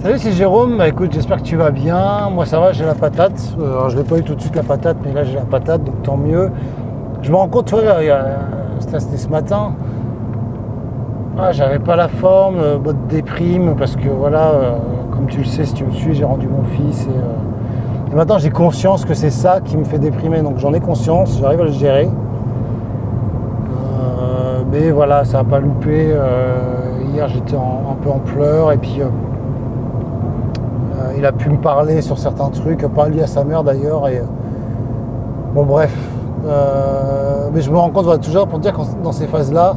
Salut, c'est Jérôme. Bah, écoute, j'espère que tu vas bien. Moi, ça va, j'ai la patate. Alors, je ne l'ai pas eu tout de suite la patate, mais là, j'ai la patate, donc tant mieux. Je me rends compte, tu vois, c'était ce matin. J'avais pas la forme, mode déprime, parce que voilà, comme tu le sais, si tu me suis, j'ai rendu mon fils. Et maintenant, j'ai conscience que c'est ça qui me fait déprimer. Donc, j'en ai conscience, j'arrive à le gérer. Mais voilà, ça n'a pas loupé. Hier, j'étais un peu en pleurs, et puis il a pu me parler sur certains trucs, pas liés à sa mère d'ailleurs. Et bon, bref. Mais je me rends compte, voilà, toujours pour te dire que dans ces phases-là,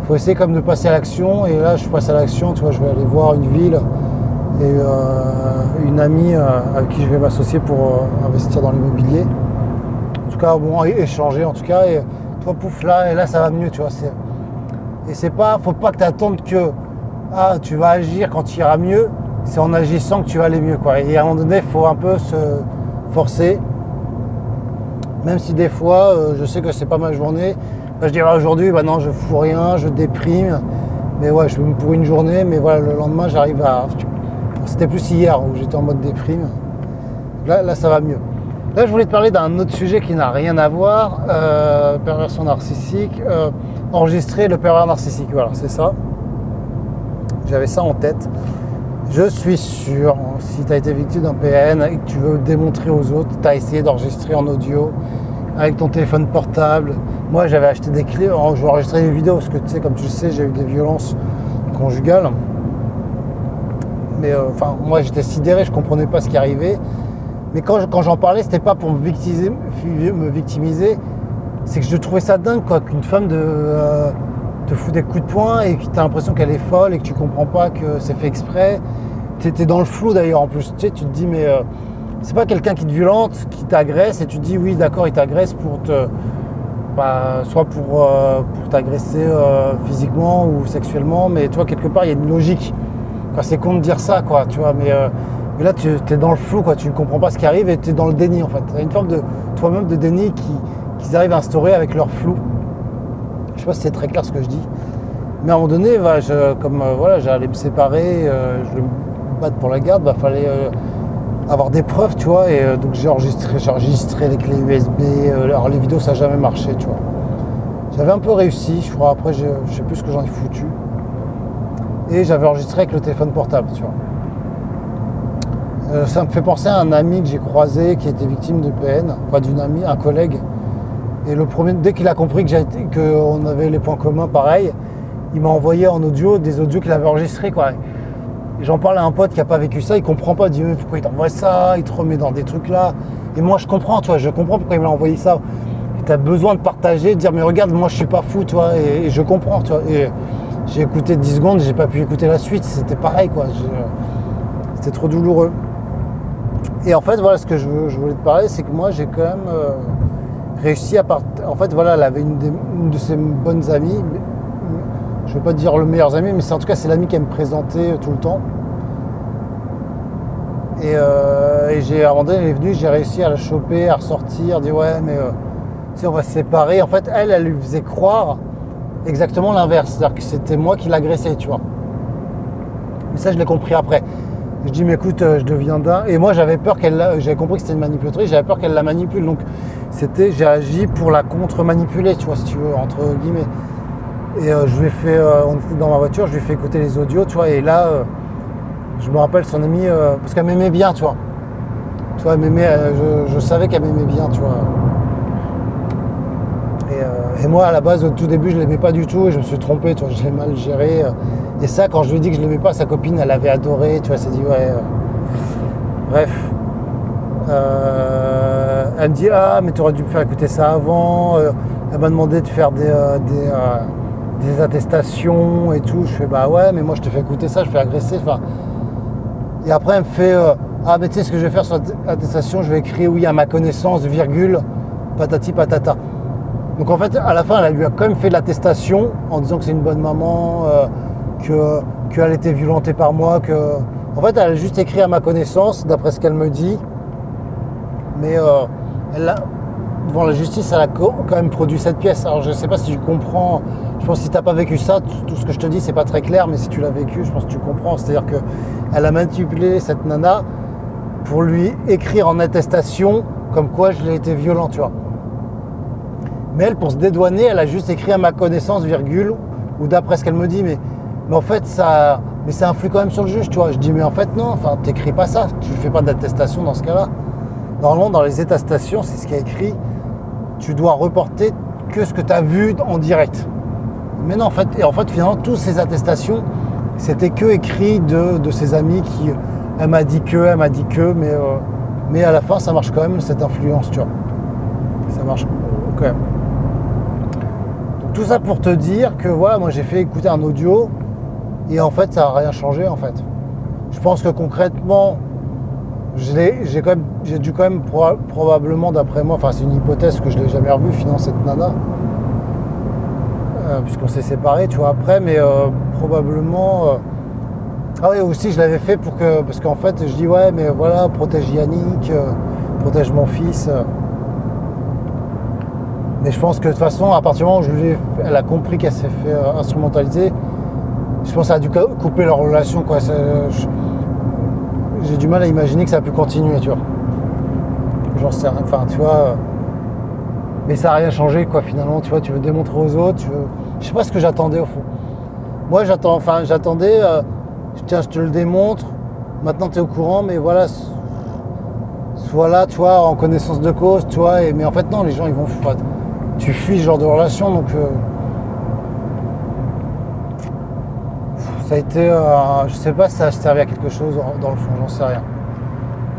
il faut essayer comme de passer à l'action. Et là, je passe à l'action. Tu vois, je vais aller voir une ville et une amie avec qui je vais m'associer pour investir dans l'immobilier. En tout cas, bon, échanger en tout cas. Et toi, pouf, là, et là, ça va mieux, tu vois. Et c'est pas, faut pas que tu attendes que tu vas agir quand il ira mieux. C'est en agissant que tu vas aller mieux, quoi. Et à un moment donné, il faut un peu se forcer. Même si des fois, je sais que c'est pas ma journée. Je dirais aujourd'hui, non, je fous rien, je déprime. Mais ouais, je me pour une journée, mais voilà, le lendemain, j'arrive à... C'était plus hier où j'étais en mode déprime. Là, ça va mieux. Là, je voulais te parler d'un autre sujet qui n'a rien à voir. Perversion narcissique. Enregistrer le pervers narcissique, voilà, c'est ça. J'avais ça en tête. Je suis sûr, si tu as été victime d'un PN et que tu veux démontrer aux autres, tu as essayé d'enregistrer en audio avec ton téléphone portable. Moi, j'avais acheté des clés, je vais enregistrer des vidéos parce que tu sais, comme tu le sais, j'ai eu des violences conjugales. Mais moi, j'étais sidéré, je comprenais pas ce qui arrivait. Mais quand j'en parlais, c'était pas pour me victimiser. C'est que je trouvais ça dingue, quoi, qu'une femme te fout des coups de poing et que tu as l'impression qu'elle est folle et que tu comprends pas que c'est fait exprès. Tu es dans le flou d'ailleurs en plus. Tu sais, tu te dis, mais c'est pas quelqu'un qui te violente, qui t'agresse et tu te dis, oui, d'accord, il t'agresse pour soit pour t'agresser physiquement ou sexuellement, mais toi, quelque part, il y a une logique. Enfin, c'est con de dire ça, quoi, tu vois, mais là, tu es dans le flou, quoi, tu ne comprends pas ce qui arrive et tu es dans le déni, en fait. Il y a une forme de toi-même de déni qu'ils arrivent à instaurer avec leur flou. Je sais pas si c'est très clair ce que je dis. Mais à un moment donné, j'allais me séparer, je vais me battre pour la garde, fallait avoir des preuves, tu vois. Et donc j'ai enregistré les clés USB. Alors les vidéos, ça n'a jamais marché, tu vois. J'avais un peu réussi, je crois. Après, je sais plus ce que j'en ai foutu. Et j'avais enregistré avec le téléphone portable, tu vois. Ça me fait penser à un ami que j'ai croisé qui était victime de PN, d'une amie, un collègue. Et le premier, dès qu'il a compris qu'on avait les points communs pareil, il m'a envoyé en audio des audios qu'il avait enregistrés, quoi. Et j'en parle à un pote qui n'a pas vécu ça, il comprend pas, il dit pourquoi il t'envoie ça, il te remet dans des trucs là. Et moi je comprends, tu vois, je comprends pourquoi il m'a envoyé ça. Et tu as besoin de partager, de dire mais regarde, moi je suis pas fou, tu vois, et je comprends, tu vois. Et j'ai écouté 10 secondes, j'ai pas pu écouter la suite, c'était pareil, quoi. C'était trop douloureux. Et en fait, voilà, ce que je voulais te parler, c'est que moi j'ai quand même réussi à en fait, voilà, elle avait une de ses bonnes amies. Je ne veux pas dire le meilleur ami, mais en tout cas, c'est l'ami qui me présentait tout le temps. Et à un moment donné, elle est venue, j'ai réussi à la choper, à ressortir, dire ouais, mais tu sais, on va se séparer. En fait, elle lui faisait croire exactement l'inverse. C'est-à-dire que c'était moi qui l'agressais, tu vois. Mais ça, je l'ai compris après. Je dis, mais écoute, je deviens dingue. Et moi, j'avais compris que c'était une manipulatrice, j'avais peur qu'elle la manipule. Donc, j'ai agi pour la contre-manipuler, tu vois, si tu veux, entre guillemets. Et je lui ai fait, on était dans ma voiture, je lui ai fait écouter les audios, tu vois, et là, je me rappelle son amie, parce qu'elle m'aimait bien, tu vois. Tu vois, elle m'aimait, je savais qu'elle m'aimait bien, tu vois. Et moi, à la base, au tout début, je l'aimais pas du tout, et je me suis trompé, tu vois, je l'ai mal géré. Et ça, quand je lui ai dit que je l'aimais pas, sa copine, elle avait adoré, tu vois, elle s'est dit, ouais. Bref. Elle me dit, mais tu aurais dû me faire écouter ça avant. Elle m'a demandé de faire des attestations et tout. Je fais, bah ouais, mais moi, je te fais écouter ça, je fais agresser. Et après, elle me fait, mais tu sais, ce que je vais faire sur l'attestation, je vais écrire, oui, à ma connaissance, virgule, patati patata. Donc en fait, à la fin, elle lui a quand même fait l'attestation en disant que c'est une bonne maman, qu'elle était violentée par moi, en fait, elle a juste écrit à ma connaissance, d'après ce qu'elle me dit. Mais devant la justice, elle a quand même produit cette pièce. Alors je ne sais pas si tu comprends, je pense que si tu n'as pas vécu ça, tout ce que je te dis, c'est pas très clair, mais si tu l'as vécu, je pense que tu comprends. C'est-à-dire elle a manipulé cette nana pour lui écrire en attestation comme quoi je l'ai été violent, tu vois. Mais elle, pour se dédouaner, elle a juste écrit à ma connaissance, virgule, ou d'après ce qu'elle me dit, mais en fait, ça influe quand même sur le juge, tu vois. Je dis, mais en fait, non, enfin, t'écris pas ça, tu fais pas d'attestation dans ce cas-là. Normalement, dans les attestations, c'est ce qui est écrit, tu dois reporter que ce que tu as vu en direct. Mais non, en fait, finalement, toutes ces attestations, c'était que écrit de ses amis qui, elle m'a dit que, mais à la fin, ça marche quand même, cette influence, tu vois. Ça marche quand même. Donc, tout ça pour te dire que, voilà, moi, j'ai fait écouter un audio et en fait, ça n'a rien changé, en fait. Je pense que concrètement, j'ai dû quand même probablement, d'après moi, enfin, c'est une hypothèse que je ne l'ai jamais revue, finalement, cette nana. Puisqu'on s'est séparés, tu vois, après, mais probablement... Ah oui, aussi, je l'avais fait parce qu'en fait, je dis, ouais, mais voilà, protège Yannick, protège mon fils. Mais je pense que de toute façon, à partir du moment où elle a compris qu'elle s'est fait instrumentaliser, je pense que ça a dû couper leur relation, quoi. J'ai du mal à imaginer que ça a pu continuer, tu vois. J'en sais rien, enfin, tu vois... Mais ça n'a rien changé, quoi, finalement, tu vois, tu veux démontrer aux autres, je sais pas ce que j'attendais, au fond. Moi, j'attendais, tiens, je te le démontre, maintenant tu es au courant, mais voilà, sois là, tu vois, en connaissance de cause, tu vois, mais en fait, non, les gens, ils vont... Tu fuis ce genre de relation, donc... ça a été... je sais pas si ça a servi à quelque chose, dans le fond, j'en sais rien.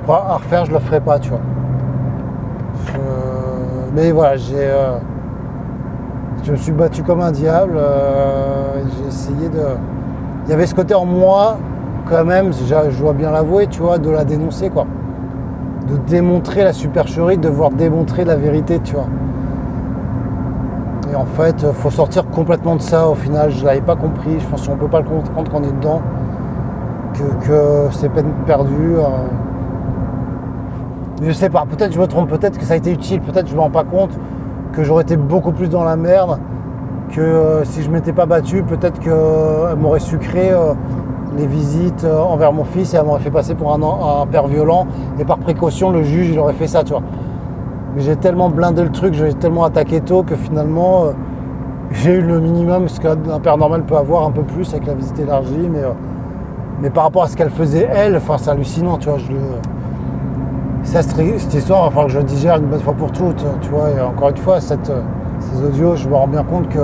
À refaire, je le ferai pas, tu vois. Mais voilà, je me suis battu comme un diable. J'ai essayé de... Il y avait ce côté en moi, quand même, je dois bien l'avouer, tu vois, de la dénoncer, quoi. De démontrer la supercherie, de devoir démontrer la vérité, tu vois. Et en fait, il faut sortir complètement de ça, au final. Je ne l'avais pas compris. Je pense qu'on ne peut pas le comprendre quand on est dedans. Que c'est peine perdue. Je sais pas, peut-être je me trompe, peut-être que ça a été utile, peut-être je ne me rends pas compte que j'aurais été beaucoup plus dans la merde, que si je ne m'étais pas battu, peut-être qu'elle m'aurait sucré les visites envers mon fils et elle m'aurait fait passer pour un père violent, et par précaution le juge il aurait fait ça, tu vois. Mais j'ai tellement blindé le truc, j'ai tellement attaqué tôt que finalement j'ai eu le minimum, ce qu'un père normal peut avoir, un peu plus avec la visite élargie, mais par rapport à ce qu'elle faisait elle, enfin c'est hallucinant, tu vois. Cette histoire, il va falloir que je digère une bonne fois pour toutes, tu vois. Et encore une fois, ces audios, je me rends bien compte que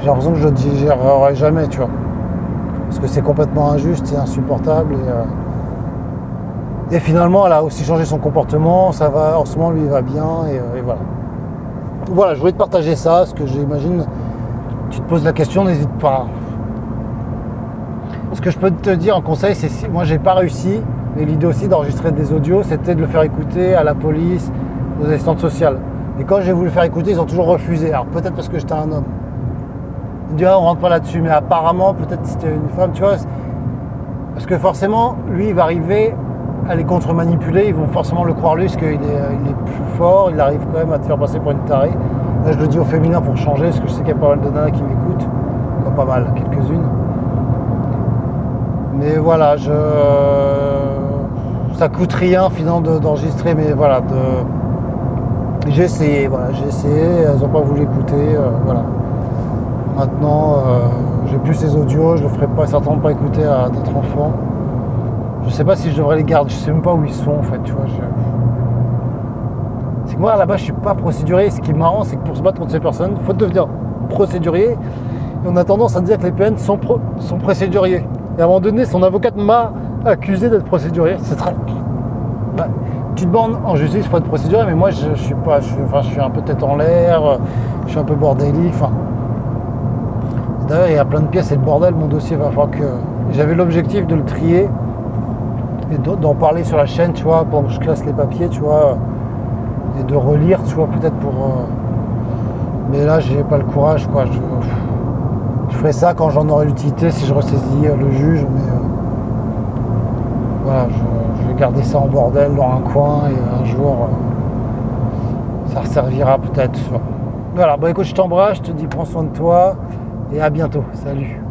j'ai l'impression que je ne digérerai jamais, tu vois. Parce que c'est complètement injuste, c'est insupportable. Et finalement, elle a aussi changé son comportement, ça va, en ce moment, lui, il va bien, et voilà. Voilà, je voulais te partager ça, parce que j'imagine, tu te poses la question, n'hésite pas. Ce que je peux te dire en conseil, c'est si moi, j'ai pas réussi. Et l'idée aussi d'enregistrer des audios, c'était de le faire écouter à la police, aux assistantes sociales. Et quand j'ai voulu le faire écouter, ils ont toujours refusé. Alors peut-être parce que j'étais un homme. Ils disent, ah, on rentre pas là-dessus. Mais apparemment, peut-être si c'était une femme, tu vois. Parce que forcément, lui, il va arriver à les contre-manipuler. Ils vont forcément le croire lui, parce qu'il est plus fort. Il arrive quand même à te faire passer pour une tarée. Là, je le dis au féminin pour changer, parce que je sais qu'il y a pas mal de nanas qui m'écoutent. Enfin, pas mal, quelques-unes. Mais voilà, ça coûte rien finalement d'enregistrer, mais voilà, j'ai essayé, elles n'ont pas voulu écouter, voilà. Maintenant, j'ai plus ces audios, je ne le ferai pas, certainement pas écouter à d'autres enfants. Je sais pas si je devrais les garder, je sais même pas où ils sont en fait, tu vois. C'est que moi là-bas je suis pas procédurier, ce qui est marrant c'est que pour se battre contre ces personnes, il faut devenir procédurier, et on a tendance à dire que les PN sont procéduriers. Et à un moment donné, son avocate m'a accusé d'être procédurier. C'est très... tu demandes en justice, il faut être procédurier, mais moi, je suis pas... je suis un peu tête en l'air, je suis un peu bordélique, enfin... D'ailleurs, il y a plein de pièces et le bordel, mon dossier va falloir que... J'avais l'objectif de le trier et d'en parler sur la chaîne, tu vois, pendant que je classe les papiers, tu vois, et de relire, tu vois, peut-être pour... Mais là, j'ai pas le courage, quoi. Je ferai ça quand j'en aurai l'utilité, si je ressaisis le juge, mais voilà, je vais garder ça en bordel dans un coin et un jour ça resservira peut-être. Voilà, bon écoute, je t'embrasse, je te dis prends soin de toi et à bientôt. Salut.